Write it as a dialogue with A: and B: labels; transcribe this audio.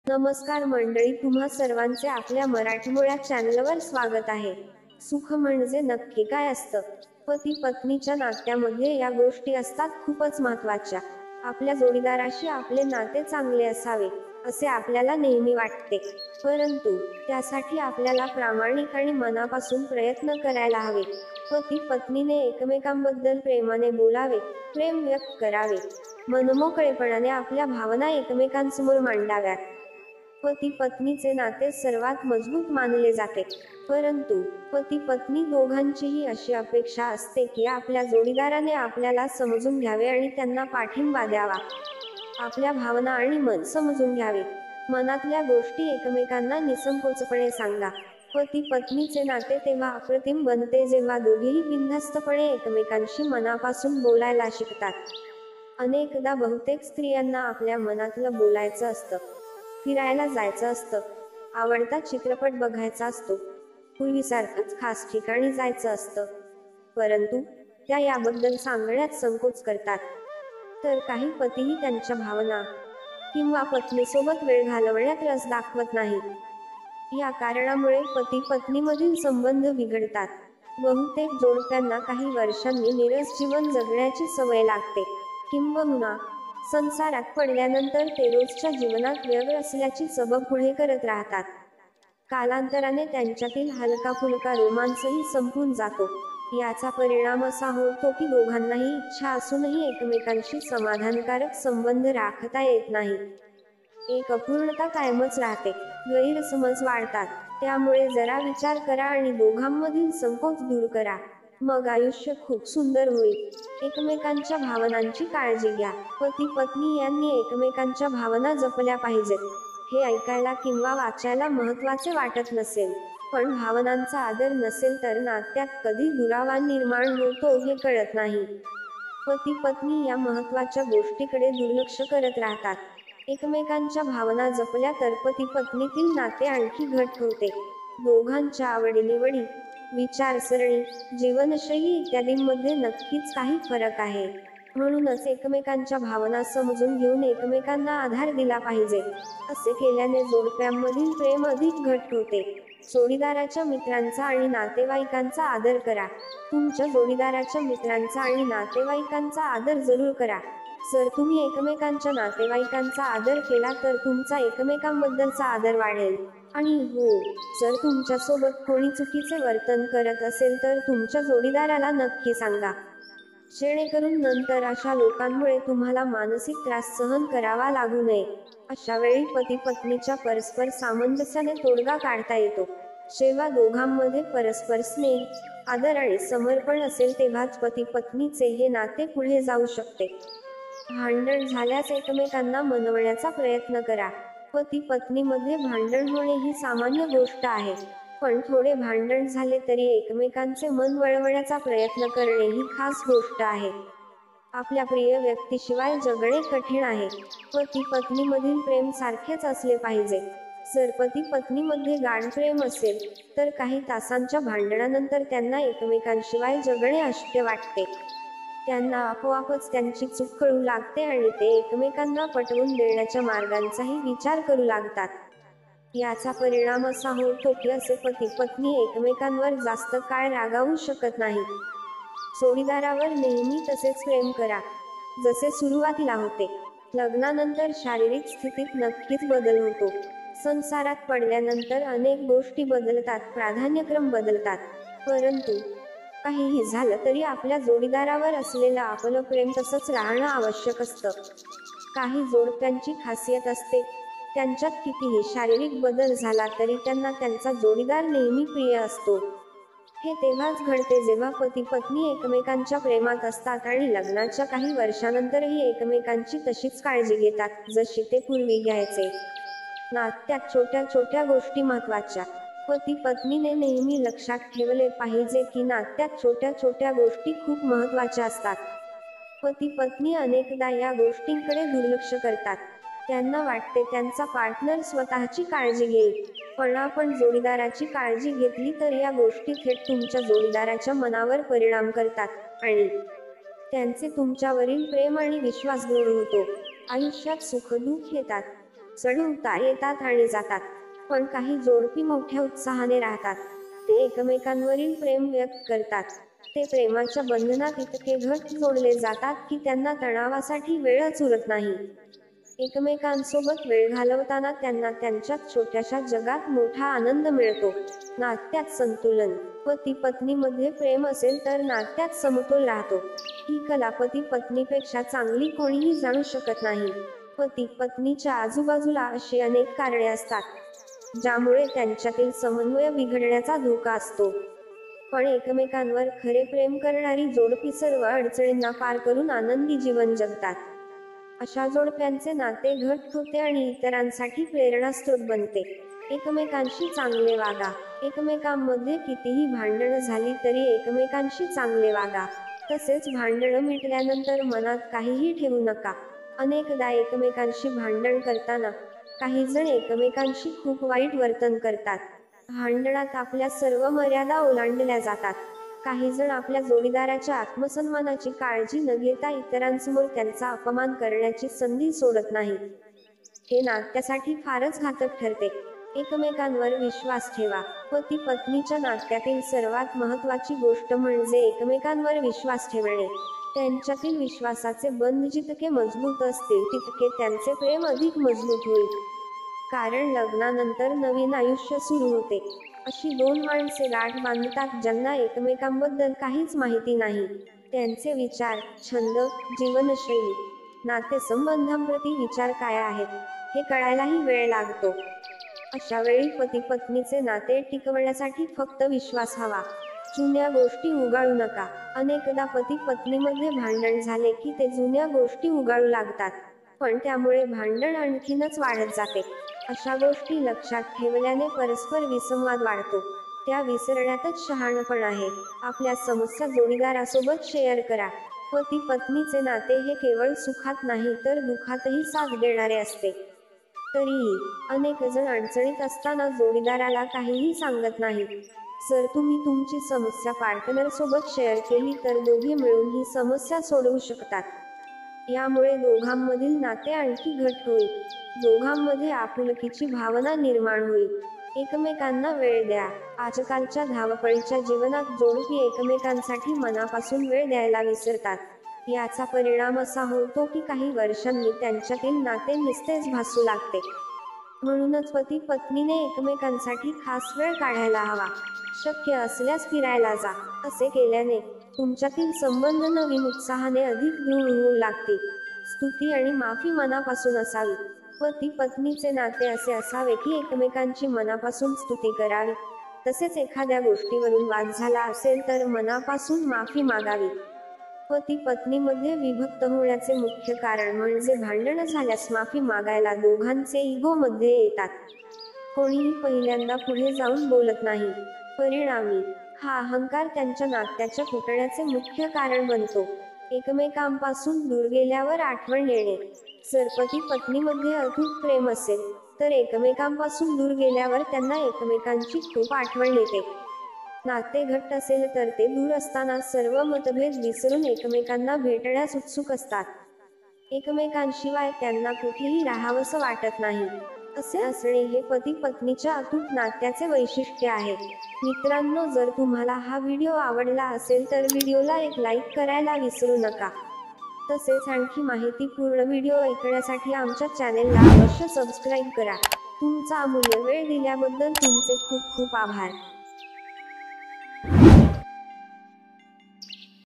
A: नमस्कार मंडळी, तुम्हा सर्वांचे आपल्या मराठमोळ्या चॅनलवर स्वागत आहे. सुख म्हणजे नक्की काय असतं? पती पत्नीच्या नात्यामध्ये या गोष्टी असतात खूपच महत्त्वाच्या. आपल्या जोडीदाराशी आपले नाते चांगले असावे असे आपल्याला नेहमी वाटते, परंतु त्यासाठी आपल्याला प्रामाणिक आणि मनापासून प्रयत्न करायला हवे. पती पत्नीने एकमेकांबद्दल प्रेमाने बोलावे, प्रेम व्यक्त करावे, मनमोकळेपणाने आपल्या भावना एकमेकांसमोर मांडाव्यात. पती पत्नीचे नाते सर्वात मजबूत मानले जाते, परंतु पती पत्नी दोघांचीही अशी अपेक्षा असते की आपल्या जोडीदाराने आपल्याला समजून घ्यावे आणि त्यांना पाठिंबा द्यावा. आपल्या भावना आणि मन समजून घ्यावे. मनातल्या गोष्टी एकमेकांना निसंकोचपणे सांगा. पती पत्नीचे नाते तेव्हा अप्रतिम बनते जेव्हा दोघेही बिनधास्तपणे एकमेकांशी मनापासून बोलायला शिकतात. अनेकदा बहुतेक स्त्रियांना आपल्या मनातलं बोलायचं असतं, फिरायला जायचं असतं, आवडता चित्रपट बघायचा असतो, पूर्वीसारखंच खास ठिकाणी जायचं असतं, परंतु त्या याबद्दल सांगण्यात संकोच करतात. तर काही पतीही त्यांच्या भावना किंवा पत्नीसोबत वेळ घालवण्यात रस दाखवत नाहीत. या कारणामुळे पती पत्नीमधील संबंध बिघडतात. बहुतेक जोडप्यांना काही वर्षांनी नीरस जीवन जगण्याची सवय लागते, किंबहुना संसारात पडल्यानंतर ते रोजच्या जीवनात व्यग्र असल्याची सबब पुढे करत राहतात. कालांतराने त्यांच्यातील हलका फुलका रोमांसही संपून जातो. याचा परिणाम असा होतो की दोघांनाही इच्छा असूनही एकमेकांशी समाधानकारक संबंध राखता येत नाही. एक अपूर्णता कायमच राहते. गैरसमज वाढतात. त्यामुळे जरा विचार करा आणि दोघांमधील संकोच दूर करा. मग आयुष्य खूप सुंदर होईल. एकमेकांच्या भावनांची काळजी घ्या. पती पत्नी यांनी एकमेकांच्या भावना जपल्या पाहिजेत. हे ऐकायला किंवा वाचायला महत्त्वाचे वाटत नसेल, पण भावनांचा आदर नसेल तर नात्यात कधी दुरावा निर्माण होतो हे कळत नाही. पती पत्नी या महत्त्वाच्या गोष्टीकडे दुर्लक्ष करत राहतात. एकमेकांच्या भावना जपल्या तर पती पत्नीतील नाते आणखी घट्ट होते. दोघांच्या आवडीनिवडी, विचारसरणी, जीवनशैली इत्यादींमध्ये नक्कीच काही फरक आहे. म्हणूनच एकमेकांच्या भावना समजून घेऊन एकमेकांना आधार दिला पाहिजे. असे केल्याने जोडप्यांमधील प्रेम अधिक घट्ट होते. जोडीदाराच्या मित्रांचा आणि नातेवाईकांचा आदर करा. तुमच्या जोडीदाराच्या मित्रांचा आणि नातेवाईकांचा आदर जरूर करा. जर तुम्ही एकमेकांच्या नातेवाईकांचा आदर केला तर तुमचा एकमेकांबद्दलचा आदर वाढेल. आणि हो, जर तुमच्यासोबत कोणी चुकीचे वर्तन करत असेल तर तुमच्या जोडीदाराला नक्की सांगा, जेणेकरून नंतर अशा लोकांमुळे तुम्हाला मानसिक त्रास सहन करावा लागू नये. अशा वेळी पती पत्नीच्या परस्पर सामंजस्याने तोडगा काढता येतो. जेव्हा दोघांमध्ये परस्पर स्नेह, आदर आणि समर्पण असेल तेव्हाच पती पत्नीचे हे नाते पुढे जाऊ शकते. भांडण झाल्यास एकमेकांना मनवण्याचा प्रयत्न करा. पती पत्नीमध्ये भांडण होणे ही सामान्य गोष्ट आहे, पण थोडे भांडण झाले तरी एकमेकांचे मन वळवण्याचा प्रयत्न करणे ही खास गोष्ट आहे. आपल्या प्रिय व्यक्तीशिवाय जगणे कठीण आहे. पती पत्नीमधील प्रेम सारखेच असले पाहिजे. जर पती पत्नीमध्ये गाढ प्रेम असेल तर काही तासांच्या भांडणानंतर त्यांना एकमेकांशिवाय जगणे अशक्य वाटते. त्यांना आपोआपच त्यांची चूक कळू लागते आणि ते एकमेकांना पटवून देण्याच्या मार्गांचाही विचार करू लागतात. याचा परिणाम असा होतो की असे पती पत्नी एकमेकांवर जास्त काळ रागावू शकत नाहीत. जोडीदारावर नेहमी तसेच प्रेम करा जसे सुरुवातीला होते. लग्नानंतर शारीरिक स्थितीत नक्कीच बदल होतो. संसारात पडल्यानंतर अनेक गोष्टी बदलतात, प्राधान्यक्रम बदलतात, परंतु काहीही झालं तरी आपल्या जोडीदारावर असलेलं आपलं प्रेम तसंच राहणं आवश्यक असतं. काही जोडप्यांची खासियत असते, त्यांच्यात कितीही शारीरिक बदल झाला तरी त्यांना त्यांचा जोडीदार नेहमी प्रिय असतो. हे तेव्हाच घडते जेव्हा पती पत्नी एकमेकांच्या प्रेमात असतात आणि लग्नाच्या काही वर्षानंतरही एकमेकांची तशीच काळजी घेतात जशी ते पूर्वी घ्यायचे. नात्यात छोट्या छोट्या गोष्टी महत्त्वाच्या. पती पत्नीने नेहमी लक्षात ठेवले पाहिजे की नात्यात छोट्या छोट्या गोष्टी खूप महत्त्वाच्या असतात. पती पत्नी अनेकदा या गोष्टींकडे दुर्लक्ष करतात. त्यांना वाटते त्यांचा पार्टनर स्वतःची काळजी घेईल, पण आपण जोडीदाराची काळजी घेतली तर या गोष्टी थेट तुमच्या जोडीदाराच्या मनावर परिणाम करतात आणि त्यांचे तुमच्यावरील प्रेम आणि विश्वास दृढ होतो. आयुष्यात सुख दुःख येतात, चढ-उतार येतात आणि जातात, पण काही जोडपी मोठ्या उत्साहाने राहतात. ते एकमेकांवरील प्रेम व्यक्त करतात. ते प्रेमाच्या बंधनात इतके घट्ट जोडले जातात की त्यांना तणावासाठी वेळच उरत नाही. एकमेकांसोबत वेळ घालवताना त्यांना त्यांच्या छोट्याशा जगात मोठा आनंद मिळतो. नात्यात संतुलन. पती-पत्नीमध्ये प्रेम असेल तर नात्यात समतोल राहतो. ही कला पती-पत्नीपेक्षा चांगली कोणीही जाणू शकत नाही. पती-पत्नीच्या आजूबाजूला अशी अनेक कारणे असतात, ज्यामुळे त्यांच्यातील समन्वय बिघडण्याचा धोका असतो. पण एकमेकांवर खरे प्रेम करणारी जोडपी सर्व अडचणींना पार करून आनंदी जीवन जगतात. अशा जोडप्यांचे नाते घट्ट होते आणि इतरांसाठी प्रेरणास्रोत बनते. एकमेकांशी चांगले वागा. एकमेकांमध्ये कितीही भांडणं झाली तरी एकमेकांशी चांगले वागा. तसेच भांडणं मिटल्यानंतर मनात काहीही ठेवू नका. अनेकदा एकमेकांशी भांडण करताना काही जण एकमेकांशी खूप वाईट वर्तन करतात. भांडणात आपल्या सर्व मर्यादा ओलांडल्या जातात. काही जण आपल्या जोडीदाराच्या आत्मसन्मानाची काळजी न घेता इतरांसमोर त्यांचा अपमान करण्याची संधी सोडत नाहीत. हे नात्यासाठी फारच घातक ठरते. एकमेकांवर विश्वास ठेवा. पती-पत्नीच्या नात्यातील सर्वात महत्त्वाची गोष्ट म्हणजे एकमेकांवर विश्वास ठेवणे. त्यांच्यातील विश्वासाचे बंध जितके मजबूत असतील तितके त्यांचे प्रेम अधिक मजबूत होईल. कारण लग्नानंतर नवीन आयुष्य सुरू होते. अशी दोन माणसे गाठ बांधतात ज्यांना एकमेकांबद्दल काहीच माहिती नाही. त्यांचे विचार, छंद, जीवनशैली, नातेसंबंधांप्रती विचार काय आहेत हे कळायलाही वेळ लागतो. अशा वेळी पती-पत्नीचे नाते टिकवण्यासाठी फक्त विश्वास हवा. जुन्या गोष्टी उगाळू नका. अनेकदा पती-पत्नीमध्ये भांडण झाले की ते जुन्या गोष्टी उगाळू लागतात, पण त्यामुळे भांडण आणखीनच वाढत जाते. अशा गोष्टी लक्षात ठेवल्याने परस्पर विसंवाद वाढतो. त्या विसरण्यातच शहाणपण आहे. आपल्या समस्या जोडीदारासोबत शेअर करा. पती-पत्नीचे नाते हे केवळ सुखात नाही तर दुःखातही साथ देणारे असते. तरीही अनेक जण अडचणीत असताना जोडीदाराला काहीही सांगत नाहीत. जर तुम्ही तुमची समस्या पार्टनरसोबत शेअर केली तर दोघे मिळून ही समस्या सोडवू शकतात. यामुळे दोघांमधील नाते आणखी घट्ट होईल. दोघांमध्ये आपुलकीची भावना निर्माण होईल. एकमेकांना वेळ द्या. आजकालच्या धावपळीच्या जीवनात जोडपी एकमेकांसाठी मनापासून वेळ द्यायला विसरतात. याचा परिणाम असा होतो की काही वर्षांनी त्यांच्यातील नाते निस्तेज भासू लागते. म्हणूनच पती-पत्नीने एकमेकांसाठी खास वेळ काढायला हवा. शक्य असल्यास फिरायला जा. असे केल्याने तुमच्यातील संबंध नवीन उत्साहाने अधिक दृढ होऊ लागतील. स्तुती आणि माफी मनापासून असावी. पती-पत्नीचे नाते असे असावे की एकमेकांची मनापासून स्तुती करावी. तसेच एखाद्या गोष्टीवरून वाद झाला असेल तर मनापासून माफी मागावी. पती-पत्नीमध्ये विभक्त होण्याचे मुख्य कारण म्हणजे भांडण झाल्यास माफी मागायला दोघांचे इगो मध्ये येतात. कोणीही पहिल्यांदा पुढे जाऊन बोलत नाही. परिणामी हा अहंकार त्यांच्या नात्याच्या फुटण्याचे मुख्य कारण बनतो. एकमेकांपासून दूर गेल्यावर आठवण येणे. जर पती-पत्नीमध्ये अतूट प्रेम असेल तर एकमेकांपासून दूर गेल्यावर त्यांना एकमेकांची खूप आठवण येते. नाते घट्ट असेल तर ते दूर असताना सर्व मतभेद विसरून एकमेकांना भेटण्यास उत्सुक असतात. एकमेकांशिवाय त्यांना कुठेही राहावंसं वाटत नाही. असे असणे हे पती-पत्नीच्या अतूट नात्याचे वैशिष्ट्य आहे. मित्रांनो, जर तुम्हाला हा व्हिडिओ आवडला असेल तर व्हिडिओला एक लाईक करायला विसरू नका. तसेच आणखी माहितीपूर्ण व्हिडिओ ऐकण्यासाठी आमच्या चॅनेलला अवश्य सबस्क्राईब करा. तुमचा अमूल्य वेळ दिल्याबद्दल तुमचे खूप खूप आभार.